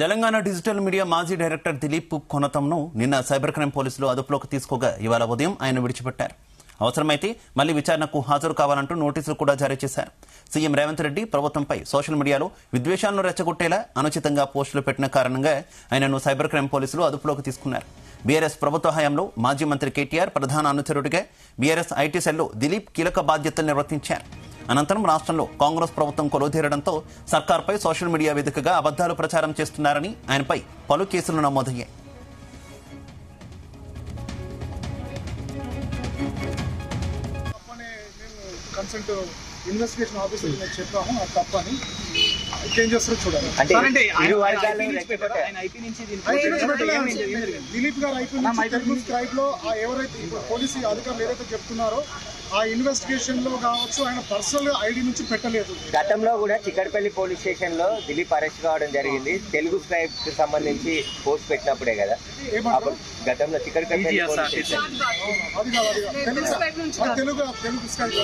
Telangana digital media మాజీ director Dilip కొనతంను నిన్న cyber crime పోలీసులు అదుపులోకి తీసుకోగా ఇవాళ ఉదయం ఆయన విడిచిపెట్టారు. అవసరమైతే మళ్లీ విచారణకు హాజరు కావాలంటూ నోటీసులు కూడా జారీ చేశారు. సీఎం రేవంత్ రెడ్డి ప్రభుత్వంపై సోషల్ మీడియాలో విద్వేషాలను రెచ్చగొట్టేలా అనుచితంగా పోస్టులు పెట్టిన కారణంగా ఆయనను సైబర్ క్రైమ్ పోలీసులు అదుపులోకి తీసుకున్నారు. బీఆర్ఎస్ ప్రభుత్వ హయాంలో మాజీ మంత్రి కేటీఆర్ ప్రధాన అనుచరుడిగా బీఆర్ఎస్ ఐటీ సెల్లో దిలీప్ కీలక బాధ్యతలు నిర్వర్తించారు. అనంతరం రాష్ట్రంలో కాంగ్రెస్ ప్రభుత్వం కొలువుతీరడంతో సర్కార్పై సోషల్ మీడియా వేదికగా అబద్దాలు ప్రచారం చేస్తున్నారని ఆయనపై పలు కేసులు నమోదయ్యాయి. ఇన్వెస్టిగేషన్ ఆఫీసర్ చెప్పాము అది తప్పని ఏం చేస్తారో చూడాలి. దిలీప్ గారు ఐపీ నుంచి స్క్రైబ్ లో ఎవరైతే పోలీసు అధికారులు ఏదైతే చెప్తున్నారో ఆ ఇన్వెస్టిగేషన్ లో కావచ్చు ఆయన పర్సనల్ ఐడి నుంచి పెట్టలేదు. గతంలో కూడా చిక్కడపల్లి పోలీస్ స్టేషన్ లో దిలీప్ అరెస్ట్ కావడం జరిగింది. తెలుగు స్క్రైబ్ కి సంబంధించి పోస్ట్ పెట్టినప్పుడే కదా గతంలో చిక్కడపల్లి తెలుగు స్క్రైబ్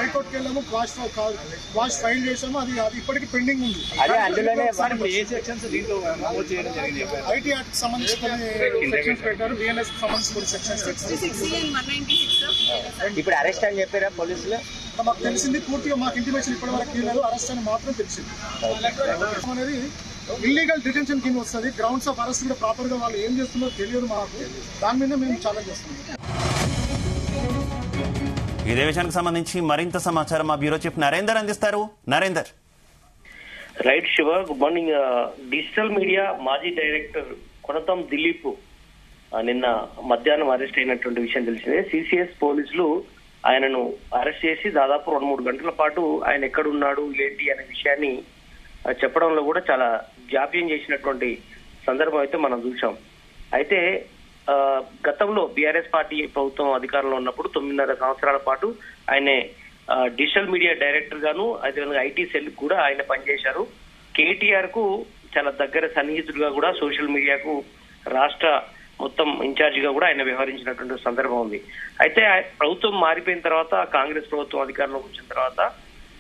హైకోర్టుకి వెళ్ళాము, క్వాష్ ఫైల్ చేసాము. అది ఇప్పటికి పెండింగ్ ఉంది. అదే అందులోనే ఐటీ యాక్ట్ సంబంధించి కొన్ని సెక్షన్స్ పెట్టారు, బిఎన్ఎస్ సంబంధించి కొన్ని సెక్షన్స్ పెట్టారు. ఇప్పుడు అరెస్ట్ అని చెప్పారా పోలీసులు? మాకు తెలిసింది పూర్తిగా మాకు ఇంటిమేషన్ ఇప్పటి వరకు లేదు, అరెస్ట్ అని మాత్రం తెలిసింది. అనేది ఇల్లీగల్ డిటెన్షన్ కింద వస్తుంది. గ్రౌండ్స్ ఆఫ్ అరెస్ట్ కూడా ప్రాపర్ గా వాళ్ళు ఏం చేస్తున్నారో తెలియదు మాకు. దాని మీద మేము ఛాలెంజ్ చేస్తున్నాం. ఇదే విషయానికి సంబంధించి మరింత సమాచారం మా బ్యూరో చీఫ్ నరేందర్ అందిస్తారు. Narender. Right Shiva, good morning. Digital media మాజీ డైరెక్టర్ కొనతం దిలీప్ నిన్న మధ్యాహ్నం అరెస్ట్ అయినటువంటి విషయం తెలిసిందే. సిసిఎస్ పోలీసులు ఆయనను అరెస్ట్ చేసి దాదాపు 2-3 గంటల పాటు ఆయన ఎక్కడున్నాడు ఏంటి అనే విషయాన్ని చెప్పడంలో కూడా చాలా జాప్యం చేసినటువంటి సందర్భం అయితే మనం చూసాం. అయితే గతంలో బీఆర్ఎస్ పార్టీ ప్రభుత్వం అధికారంలో ఉన్నప్పుడు 9.5 సంవత్సరాల పాటు ఆయనే డిజిటల్ మీడియా డైరెక్టర్ గాను, అదేవిధంగా ఐటీ సెల్ కూడా ఆయన పనిచేశారు. కేటీఆర్ కు చాలా దగ్గర సన్నిహితుడిగా కూడా సోషల్ మీడియాకు రాష్ట్ర మొత్తం ఇన్ఛార్జ్ గా కూడా ఆయన వ్యవహరించినటువంటి సందర్భం ఉంది. అయితే ప్రభుత్వం మారిపోయిన తర్వాత, కాంగ్రెస్ ప్రభుత్వం అధికారంలోకి వచ్చిన తర్వాత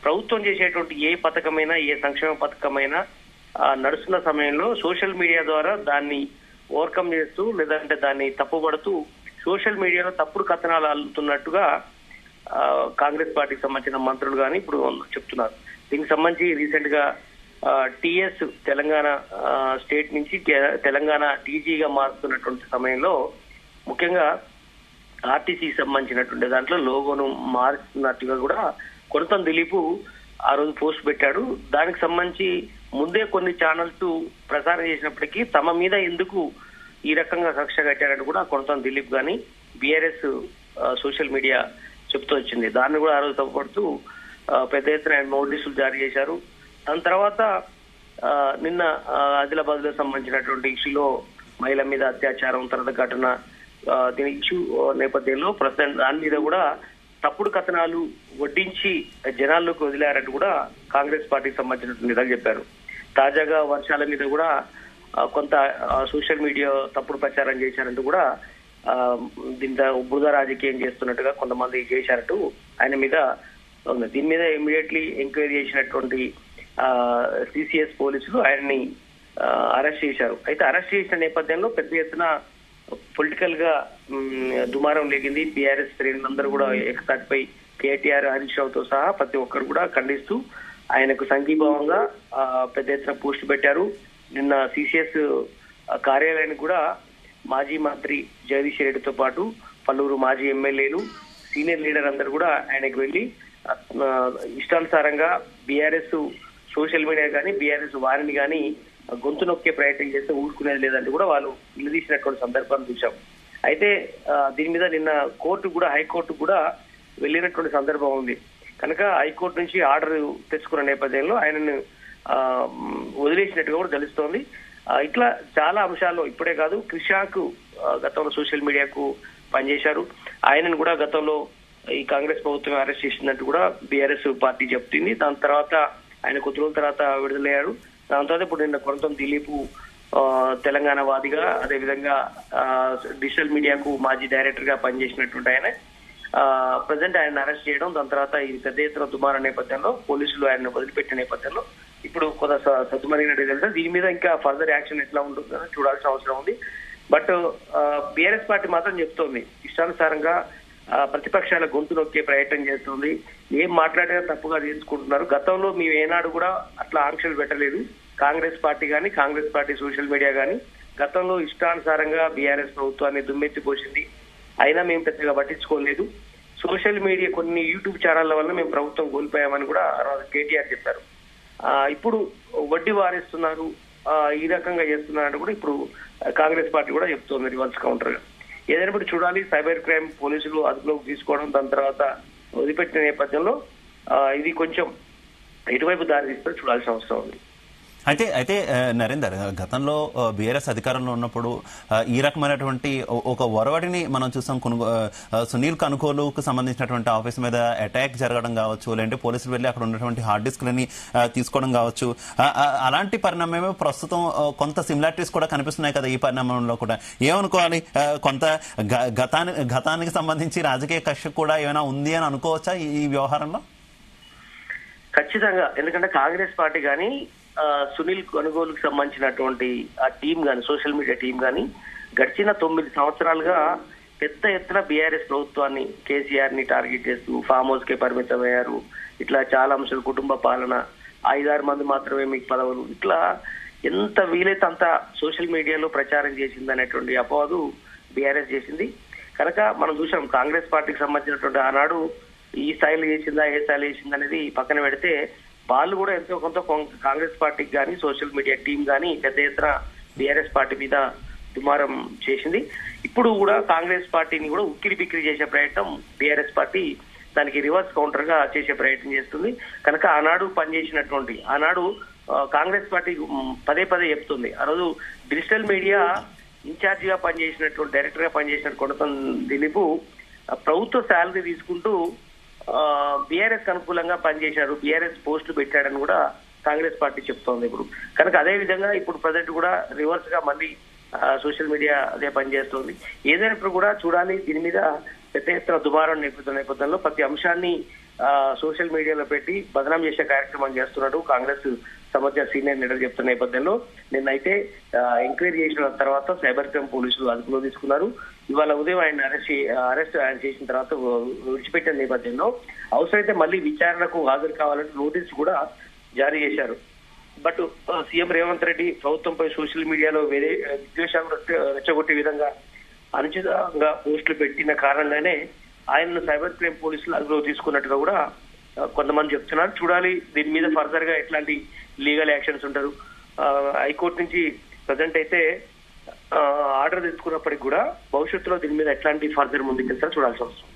ప్రభుత్వం చేసేటువంటి ఏ పథకమైనా, ఏ సంక్షేమ పథకమైనా నడుస్తున్న సమయంలో సోషల్ మీడియా ద్వారా దాన్ని ఓవర్కమ్ చేస్తూ, లేదంటే దాన్ని తప్పుపడుతూ సోషల్ మీడియాలో తప్పుడు కథనాలు అల్లుతున్నట్టుగా కాంగ్రెస్ పార్టీకి సంబంధించిన మంత్రులు కానీ ఇప్పుడు చెప్తున్నారు. దీనికి సంబంధించి రీసెంట్ గా టిఎస్ తెలంగాణ స్టేట్ నుంచి తెలంగాణ టీజీగా మారుతున్నటువంటి సమయంలో ముఖ్యంగా ఆర్టీసీకి సంబంధించినటువంటి దాంట్లో లోగోను మారుతున్నట్టుగా కూడా కొనతం దిలీప్ ఆ రోజు పోస్ట్ పెట్టాడు. దానికి సంబంధించి ముందే కొన్ని ఛానల్స్ ప్రసారం చేసినప్పటికీ తమ మీద ఎందుకు ఈ రకంగా కక్ష కట్టారని కూడా కొనతం దిలీప్ గాని బీఆర్ఎస్ సోషల్ మీడియా చెప్తూ వచ్చింది. దాన్ని కూడా ఆ రోజు తప్పుపడుతూ పెద్ద ఎత్తున నోటీసులు జారీ చేశారు. దాని తర్వాత నిన్న ఆదిలాబాద్ లో సంబంధించినటువంటి ఇష్యూలో మహిళ మీద అత్యాచారం తర్వాత ఘటన, దీని ఇష్యూ నేపథ్యంలో ప్రస్తుతం దాని మీద కూడా తప్పుడు కథనాలు వడ్డించి జనాల్లోకి వదిలారంటూ కూడా కాంగ్రెస్ పార్టీకి సంబంధించినటువంటి నేతలు చెప్పారు. తాజాగా వర్షాల మీద కూడా కొంత సోషల్ మీడియా తప్పుడు ప్రచారం చేశారంటూ కూడా దీంతో బురద రాజకీయం చేస్తున్నట్టుగా కొంతమంది చేశారంటూ ఆయన మీద ఉంది. దీని మీద ఇమీడియట్లీ ఎంక్వైరీ చేసినటువంటి సిసిఎస్ పోలీసులు ఆయన్ని అరెస్ట్ చేశారు. అయితే అరెస్ట్ చేసిన నేపథ్యంలో పెద్ద ఎత్తున పొలిటికల్ గా దుమారం లేగింది. బీఆర్ఎస్ శ్రేణులందరూ కూడా ఏకతాటిపై కేటీఆర్, హరీష్ రావుతో సహా ప్రతి ఒక్కరు కూడా ఖండిస్తూ ఆయనకు సంఘీభావంగా పెద్ద ఎత్తున పోస్ట్ పెట్టారు. నిన్న సిసిఎస్ కార్యాలయానికి కూడా మాజీ మంత్రి జగదీష్ రెడ్డితో పాటు పలువురు మాజీ ఎమ్మెల్యేలు, సీనియర్ లీడర్ అందరూ కూడా ఆయనకు వెళ్లి ఇష్టానుసారంగా బీఆర్ఎస్ సోషల్ మీడియా కానీ బీఆర్ఎస్ వారిని కానీ గొంతు నొక్కే ప్రయత్నం చేస్తే ఊరుకునేది లేదంటే కూడా వాళ్ళు నిలదీసినటువంటి సందర్భాన్ని చూసాం. అయితే దీని మీద నిన్న కోర్టు కూడా, హైకోర్టు కూడా వెళ్ళినటువంటి సందర్భం ఉంది. కనుక హైకోర్టు నుంచి ఆర్డర్ తెచ్చుకున్న నేపథ్యంలో ఆయనను వదిలేసినట్టుగా కూడా తెలుస్తోంది. ఇట్లా చాలా అంశాల్లో ఇప్పుడే కాదు, క్రిషాకు గతంలో సోషల్ మీడియాకు పనిచేశారు. ఆయనను కూడా గతంలో ఈ కాంగ్రెస్ ప్రభుత్వం అరెస్ట్ చేసినట్టు కూడా బీఆర్ఎస్ పార్టీ చెప్తుంది. దాని తర్వాత ఆయన కొద్ది రోజుల తర్వాత విడుదలయ్యారు. దాని తర్వాత ఇప్పుడు నిన్న కొనతం దిలీప్ తెలంగాణ వాదిగా, అదేవిధంగా డిజిటల్ మీడియాకు మాజీ డైరెక్టర్ గా పనిచేసినటువంటి ఆయన ప్రజెంట్ ఆయన అరెస్ట్ చేయడం, దాని తర్వాత ఈ పెద్ద ఎత్తున దుమార నేపథ్యంలో పోలీసులు ఆయన వదిలిపెట్టిన నేపథ్యంలో ఇప్పుడు కొంత సద్దుమణిగినట్టు తెలుసా. దీని మీద ఇంకా ఫర్దర్ యాక్షన్ ఎట్లా ఉంటుందో చూడాల్సిన అవసరం ఉంది. బట్ బీఆర్ఎస్ పార్టీ మాత్రం చెప్తోంది ఇష్టానుసారంగా ప్రతిపక్షాల గొంతు నొక్కే ప్రయత్నం చేస్తుంది. ఏం మాట్లాడినా తప్పుగా తీసుకుంటున్నారు. గతంలో మేము ఏనాడు కూడా అట్లా ఆంక్షలు పెట్టలేదు. కాంగ్రెస్ పార్టీ కానీ, కాంగ్రెస్ పార్టీ సోషల్ మీడియా కానీ గతంలో ఇష్టానుసారంగా బీఆర్ఎస్ ప్రభుత్వాన్ని దుమ్మెత్తి పోసింది. అయినా మేము పెద్దగా పట్టించుకోలేదు. సోషల్ మీడియా కొన్ని యూట్యూబ్ ఛానళ్ల వల్ల మేము ప్రభుత్వం కోల్పోయామని కూడా కేటీఆర్ చెప్పారు. ఇప్పుడు వడ్డీ వారిస్తున్నారు, ఈ రకంగా చేస్తున్నారంటే కూడా ఇప్పుడు కాంగ్రెస్ పార్టీ కూడా చెప్తోంది రివర్స్ కౌంటర్ గా. ఏదైనా ఇప్పుడు చూడాలి, సైబర్ క్రైమ్ పోలీసులు అదుపులోకి తీసుకోవడం, దాని తర్వాత వదిలిపెట్టిన నేపథ్యంలో ఇది కొంచెం ఎటువైపు దారి తీస్తే చూడాల్సిన అవసరం ఉంది. అయితే నరేందర్, గతంలో బీఆర్ఎస్ అధికారంలో ఉన్నప్పుడు ఈ రకమైనటువంటి ఒక ఒరవడిని మనం చూసాం. సునీల్ కనుగోలుకు సంబంధించినటువంటి ఆఫీస్ మీద అటాక్ జరగడం కావచ్చు, లేదంటే పోలీసులు వెళ్లి అక్కడ ఉన్నటువంటి హార్డ్ డిస్క్లని తీసుకోవడం కావచ్చు. అలాంటి పరిణామమే ప్రస్తుతం కొంత సిమిలారిటీస్ కూడా కనిపిస్తున్నాయి కదా ఈ పరిణామంలో కూడా. ఏమనుకోవాలి, కొంత గతానికి సంబంధించి రాజకీయ కక్ష కూడా ఏమైనా ఉంది అని అనుకోవచ్చా ఈ వ్యవహారంలో? ఖచ్చితంగా. ఎందుకంటే కాంగ్రెస్ పార్టీ కానీ సునీల్ కొనుగోలుకు సంబంధించినటువంటి ఆ టీం గాని, సోషల్ మీడియా టీం గాని గడిచిన 9 సంవత్సరాలుగా పెద్ద ఎత్తున బీఆర్ఎస్ ప్రభుత్వాన్ని, కేసీఆర్ ని టార్గెట్ చేస్తూ ఫామ్ హౌస్ కే పరిమితమయ్యారు. ఇట్లా చాలా అంశాలు, కుటుంబ పాలన, 5-6 మంది మాత్రమే మీకు పదవులు, ఇట్లా ఎంత వీలైతే అంత సోషల్ మీడియాలో ప్రచారం చేసింది అనేటువంటి అపవాదు బీఆర్ఎస్ చేసింది. కనుక మనం చూసాం కాంగ్రెస్ పార్టీకి సంబంధించినటువంటి ఆనాడు ఈ స్థాయిలో చేసిందా, ఏ స్థాయిలో చేసిందా అనేది పక్కన పెడితే వాళ్ళు కూడా ఎంతో కొంత కాంగ్రెస్ పార్టీకి కానీ, సోషల్ మీడియా టీం కానీ పెద్ద ఎత్తున బీఆర్ఎస్ పార్టీ మీద దుమారం చేసింది. ఇప్పుడు కూడా కాంగ్రెస్ పార్టీని కూడా ఉక్కిరి బిక్కిరి చేసే ప్రయత్నం బీఆర్ఎస్ పార్టీ దానికి రివర్స్ కౌంటర్ గా చేసే ప్రయత్నం చేస్తుంది. కనుక ఆనాడు పనిచేసినటువంటి, ఆనాడు కాంగ్రెస్ పార్టీ పదే చెప్తుంది, ఆ రోజు డిజిటల్ మీడియా ఇన్ఛార్జ్ గా పనిచేసినటువంటి, డైరెక్టర్ గా పనిచేసినటువంటి కొనతం దిలీప్ ప్రభుత్వ శాలరీ తీసుకుంటూ బీఆర్ఎస్ అనుకూలంగా పనిచేశారు, బీఆర్ఎస్ పోస్టులు పెట్టాడని కూడా కాంగ్రెస్ పార్టీ చెప్తోంది ఇప్పుడు. కనుక అదే విధంగా ఇప్పుడు ప్రజెంట్ కూడా రివర్స్ గా మళ్ళీ సోషల్ మీడియా అదే పనిచేస్తుంది. ఏదైనప్పుడు కూడా చూడాలి, దీని మీద పెద్ద ఎత్తున దుమారం నేపథ్యంలో ప్రతి అంశాన్ని సోషల్ మీడియాలో పెట్టి బదనాం చేసే కార్యక్రమం చేస్తున్నట్టు కాంగ్రెస్ సంబంధించిన సీనియర్ లీడర్ చెప్తున్న నేపథ్యంలో నిన్నైతే ఎంక్వైరీ చేసిన తర్వాత సైబర్ క్రైమ్ పోలీసులు అదుపులో తీసుకున్నారు. ఇవాళ ఉదయం ఆయన అరెస్ట్ చేసిన తర్వాత విడిచిపెట్టిన నేపథ్యంలో అవసరమైతే మళ్ళీ విచారణకు హాజరు కావాలంటే నోటీసు కూడా జారీ చేశారు. బట్ సీఎం రేవంత్ రెడ్డి ప్రభుత్వంపై సోషల్ మీడియాలో వేరే విద్వేషాలు రెచ్చగొట్టే విధంగా అనుచితంగా పోస్టులు పెట్టిన కారణంగానే ఆయనను సైబర్ క్రైమ్ పోలీసులు అదుపులో తీసుకున్నట్టుగా కూడా కొంతమంది చెప్తున్నారు. చూడాలి దీని మీద ఫర్దర్ గా ఎట్లాంటి లీగల్ యాక్షన్స్ ఉంటారు. హైకోర్టు నుంచి ప్రజెంట్ అయితే ఆర్డర్ తెచ్చుకున్నప్పటికీ కూడా భవిష్యత్తులో దీని మీద ఎట్లాంటి ఫర్దర్ ముందుకెళ్తారో చూడాల్సి వస్తుంది.